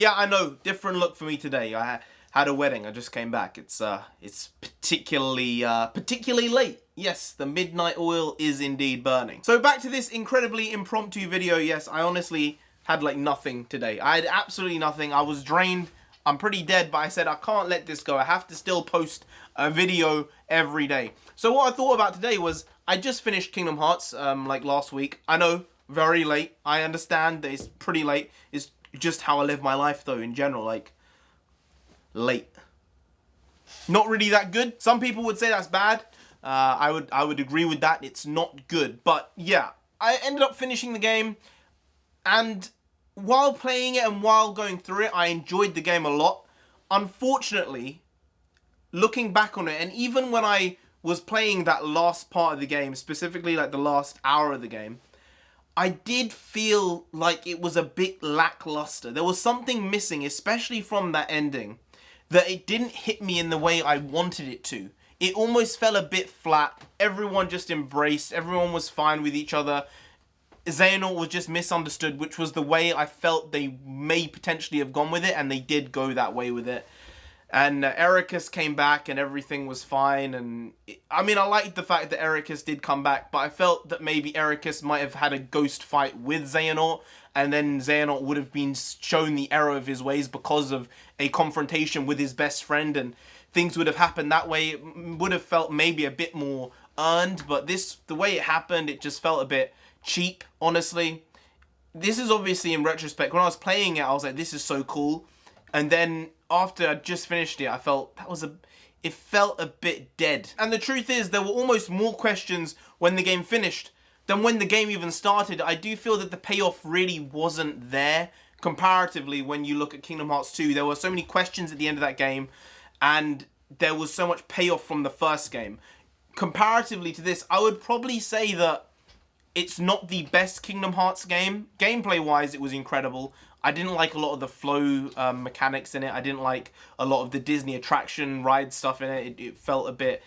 Yeah, I know, different look for me today. I had a wedding, I just came back. It's particularly late. Yes, the midnight oil is indeed burning. So back to this incredibly impromptu video. Yes, I honestly had like nothing today. I had absolutely nothing. I was drained. I'm pretty dead, but I said I can't let this go. I have to still post a video every day. So what I thought about today was I just finished Kingdom Hearts like last week. I know, very late. I understand that it's pretty late. It's just how I live my life though in general, like late. Not really that good. Some people would say that's bad. I would agree with that. It's not good. But yeah, I ended up finishing the game, and while playing it and while going through it, I enjoyed the game a lot. Unfortunately, looking back on it, and even when I was playing that last part of the game, specifically like the last hour of the game, I did feel like it was a bit lackluster. There was something missing, especially from that ending, that it didn't hit me in the way I wanted it to. It almost fell a bit flat. Everyone just embraced. Everyone was fine with each other. Xehanort was just misunderstood, which was the way I felt they may potentially have gone with it, and they did go that way with it. And Ericus came back and everything was fine. And I mean, I liked the fact that Ericus did come back, but I felt that maybe Ericus might have had a ghost fight with Xehanort, and then Xehanort would have been shown the error of his ways because of a confrontation with his best friend, and things would have happened that way. It would have felt maybe a bit more earned, but the way it happened, it just felt a bit cheap, honestly. This is obviously in retrospect. When I was playing it, I was like, this is so cool. And then after I just finished it, I felt it felt a bit dead. And the truth is, there were almost more questions when the game finished than when the game even started. I do feel that the payoff really wasn't there comparatively when you look at Kingdom Hearts 2. There were so many questions at the end of that game, and there was so much payoff from the first game. Comparatively to this, I would probably say that it's not the best Kingdom Hearts game. Gameplay-wise, it was incredible. I didn't like a lot of the flow mechanics in it. I didn't like a lot of the Disney attraction ride stuff in it. It felt a bit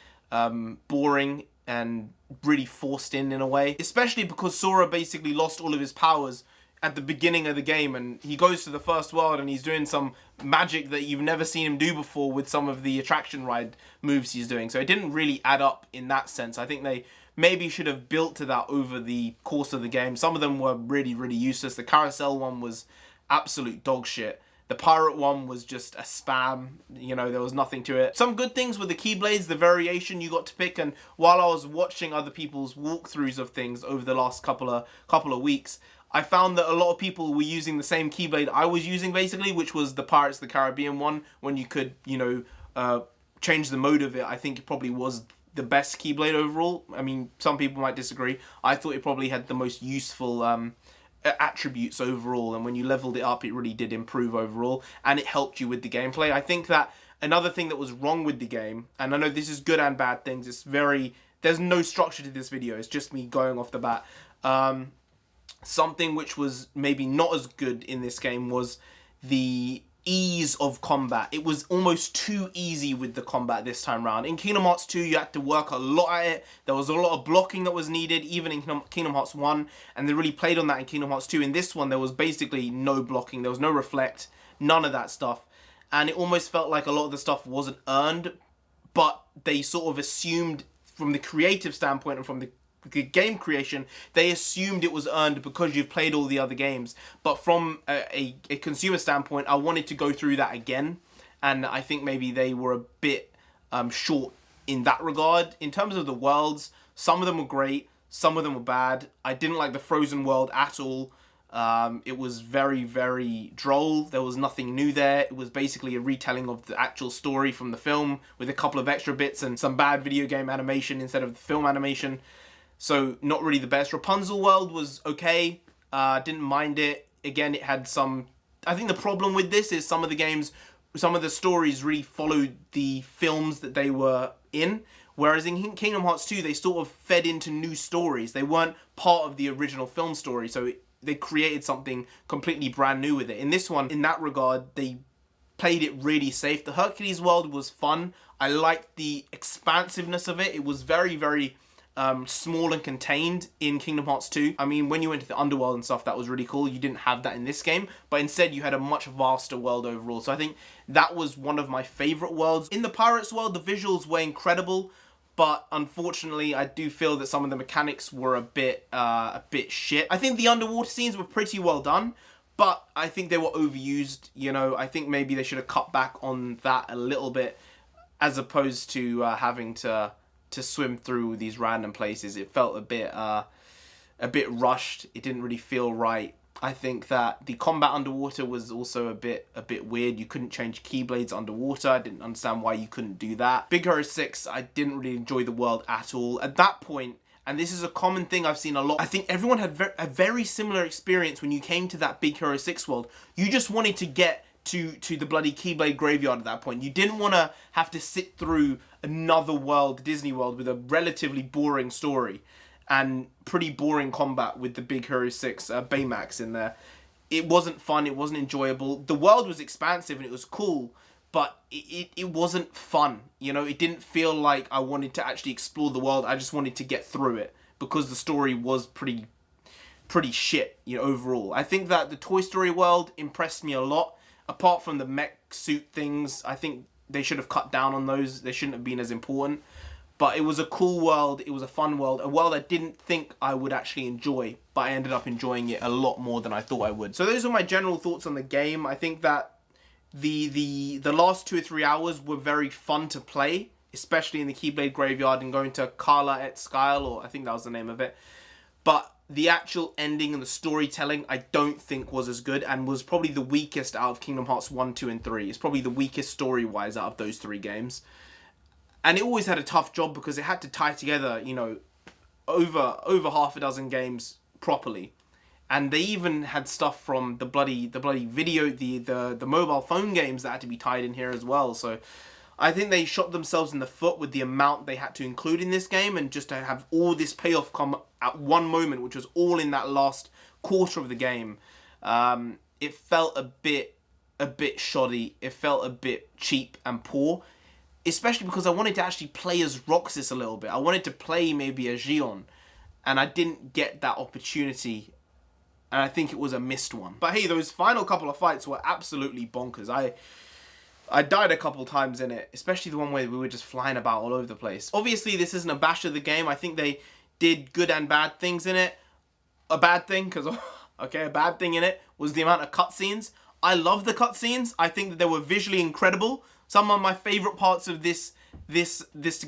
boring and really forced in a way. Especially because Sora basically lost all of his powers at the beginning of the game, and he goes to the first world and he's doing some magic that you've never seen him do before with some of the attraction ride moves he's doing. So it didn't really add up in that sense. I think they maybe should have built to that over the course of the game. Some of them were really, really useless. The carousel one was absolute dog shit. The pirate one was just a spam. You know, there was nothing to it. Some good things with the Keyblades, the variation you got to pick, and while I was watching other people's walkthroughs of things over the last couple of weeks, I found that a lot of people were using the same Keyblade I was using, basically, which was the Pirates of the Caribbean one, when you could, you know, change the mode of it. I think it probably was the best Keyblade overall. I mean, some people might disagree. I thought it probably had the most useful attributes overall, and when you leveled it up, it really did improve overall, and it helped you with the gameplay. I think that another thing that was wrong with the game, and I know this is good and bad things, there's no structure to this video, it's just me going off the bat. Something which was maybe not as good in this game was the ease of combat. It was almost too easy with the combat this time around. In Kingdom Hearts 2, you had to work a lot at it. There was a lot of blocking that was needed, even in Kingdom Hearts 1, and they really played on that in Kingdom Hearts 2. In this one, there was basically no blocking. There was no reflect, none of that stuff. And it almost felt like a lot of the stuff wasn't earned, but they sort of assumed, from the creative standpoint and from the game creation, they assumed it was earned because you've played all the other games. But from a consumer standpoint, I wanted to go through that again, and I think maybe they were a bit short in that regard. In terms of the worlds, some of them were great, some of them were bad. I didn't like the Frozen world at all. It was very, very droll. There was nothing new there. It was basically a retelling of the actual story from the film with a couple of extra bits and some bad video game animation instead of the film animation. So not really the best. Rapunzel world was okay. Didn't mind it. Again, it had some... I think the problem with this is some of the stories really followed the films that they were in. Whereas in Kingdom Hearts 2, they sort of fed into new stories. They weren't part of the original film story. So they created something completely brand new with it. In this one, in that regard, they played it really safe. The Hercules world was fun. I liked the expansiveness of it. It was very, very small and contained in Kingdom Hearts 2. I mean, when you went to the underworld and stuff, that was really cool. You didn't have that in this game, but instead you had a much vaster world overall. So I think that was one of my favorite worlds. In the Pirates world, the visuals were incredible, but unfortunately, I do feel that some of the mechanics were a bit shit. I think the underwater scenes were pretty well done, but I think they were overused. You know, I think maybe they should have cut back on that a little bit, as opposed to having to swim through these random places. It felt a bit rushed. It didn't really feel right. I think that the combat underwater was also a bit weird. You couldn't change keyblades underwater. I didn't understand why you couldn't do that. Big Hero 6, I didn't really enjoy the world at all. At that point, and this is a common thing I've seen a lot, I think everyone had a very similar experience when you came to that Big Hero 6 world. You just wanted to get to the bloody Keyblade graveyard at that point. You didn't want to have to sit through another world, Disney World, with a relatively boring story and pretty boring combat with the Big Hero 6 Baymax in there. It wasn't fun, it wasn't enjoyable. The world was expansive and it was cool, but it wasn't fun. You know, it didn't feel like I wanted to actually explore the world. I just wanted to get through it because the story was pretty shit, you know, overall. I think that the Toy Story world impressed me a lot. Apart from the mech suit things, I think they should have cut down on those. They shouldn't have been as important. But it was a cool world. It was a fun world. A world I didn't think I would actually enjoy, but I ended up enjoying it a lot more than I thought I would. So those are my general thoughts on the game. I think that the last 2 or 3 hours were very fun to play, especially in the Keyblade Graveyard and going to Carla et Skyle, or I think that was the name of it. But the actual ending and the storytelling, I don't think was as good, and was probably the weakest out of Kingdom Hearts 1, 2, and 3. It's probably the weakest story-wise out of those 3 games. And it always had a tough job because it had to tie together, you know, over half a dozen games properly. And they even had stuff from the bloody video, the mobile phone games that had to be tied in here as well. So I think they shot themselves in the foot with the amount they had to include in this game, and just to have all this payoff come at one moment, which was all in that last quarter of the game. It felt a bit shoddy. It felt a bit cheap and poor, especially because I wanted to actually play as Roxas a little bit. I wanted to play maybe as Xion, and I didn't get that opportunity, and I think it was a missed one. But hey, those final couple of fights were absolutely bonkers. I died a couple times in it, especially the one where we were just flying about all over the place. Obviously, this isn't a bash of the game. I think they did good and bad things in it. A bad thing, because, okay, a bad thing in it was the amount of cutscenes. I love the cutscenes. I think that they were visually incredible. Some of my favorite parts of this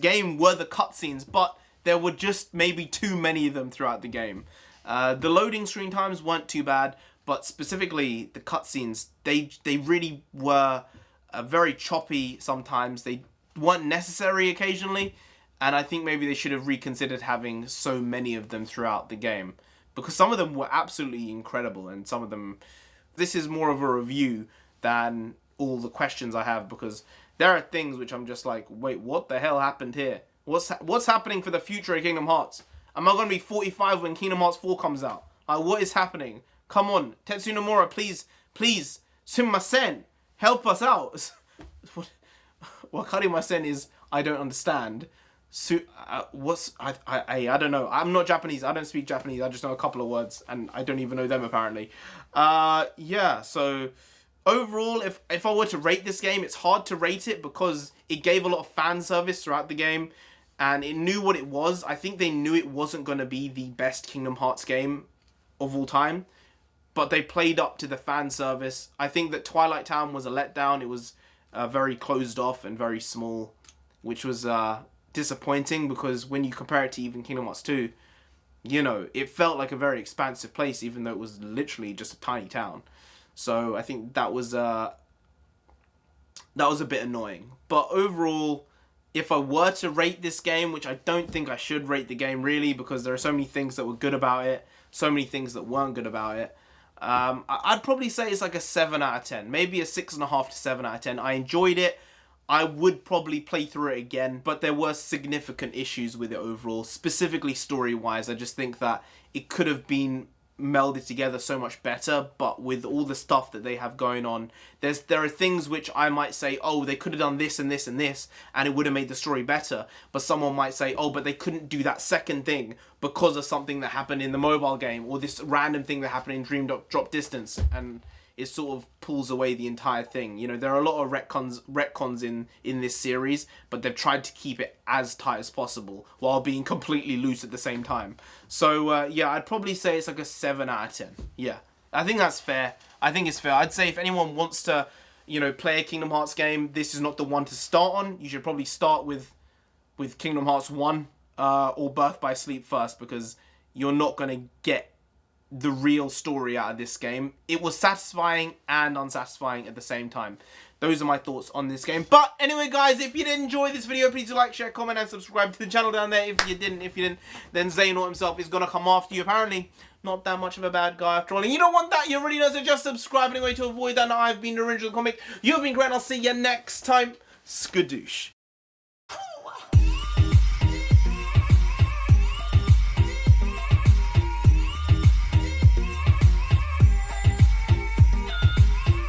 game were the cutscenes, but there were just maybe too many of them throughout the game. The loading screen times weren't too bad, but specifically the cutscenes, they really were very choppy sometimes. They weren't necessary occasionally, and I think maybe they should have reconsidered having so many of them throughout the game, because some of them were absolutely incredible, and some of them... This is more of a review than all the questions I have, because there are things which I'm just like, wait, what the hell happened here? What's happening for the future of Kingdom Hearts? Am I going to be 45 when Kingdom Hearts 4 comes out? Like, what is happening? Come on, Tetsuya Nomura, please, sumimasen, help us out. Wakarimasen is, I don't understand. I don't know. I'm not Japanese. I don't speak Japanese. I just know a couple of words, and I don't even know them apparently. Yeah, so overall, if I were to rate this game, it's hard to rate it because it gave a lot of fan service throughout the game, and it knew what it was. I think they knew it wasn't going to be the best Kingdom Hearts game of all time, but they played up to the fan service. I think that Twilight Town was a letdown. It was very closed off and very small, which was disappointing, because when you compare it to even Kingdom Hearts 2, you know, it felt like a very expansive place, even though it was literally just a tiny town. So I think that was a bit annoying. But overall, if I were to rate this game, which I don't think I should rate the game really, because there are so many things that were good about it, so many things that weren't good about it, I'd probably say it's like a 7 out of 10. Maybe a 6.5 to 7 out of 10. I enjoyed it. I would probably play through it again, but there were significant issues with it overall, specifically story-wise. I just think that it could have been melded together so much better, but with all the stuff that they have going on, there are things which I might say, oh, they could have done this and this and this, and it would have made the story better. But someone might say, oh, but they couldn't do that second thing because of something that happened in the mobile game, or this random thing that happened in Dream Drop Distance, and it sort of pulls away the entire thing. You know, there are a lot of retcons in this series, but they've tried to keep it as tight as possible while being completely loose at the same time. So, yeah, I'd probably say it's like a 7 out of 10. Yeah, I think that's fair. I think it's fair. I'd say if anyone wants to, you know, play a Kingdom Hearts game, this is not the one to start on. You should probably start with Kingdom Hearts 1 or Birth by Sleep first, because you're not going to get the real story out of this game. It was satisfying and unsatisfying at the same time. Those are my thoughts on this game. But anyway, guys, if you did enjoy this video, please do like, share, comment, and subscribe to the channel down there. If you didn't, then Xehanort himself is gonna come after you. Apparently, not that much of a bad guy after all. And you don't want that, you already know, so just subscribe anyway to avoid that. I've been the Original Comic. You've been great, and I'll see you next time. Skadoosh.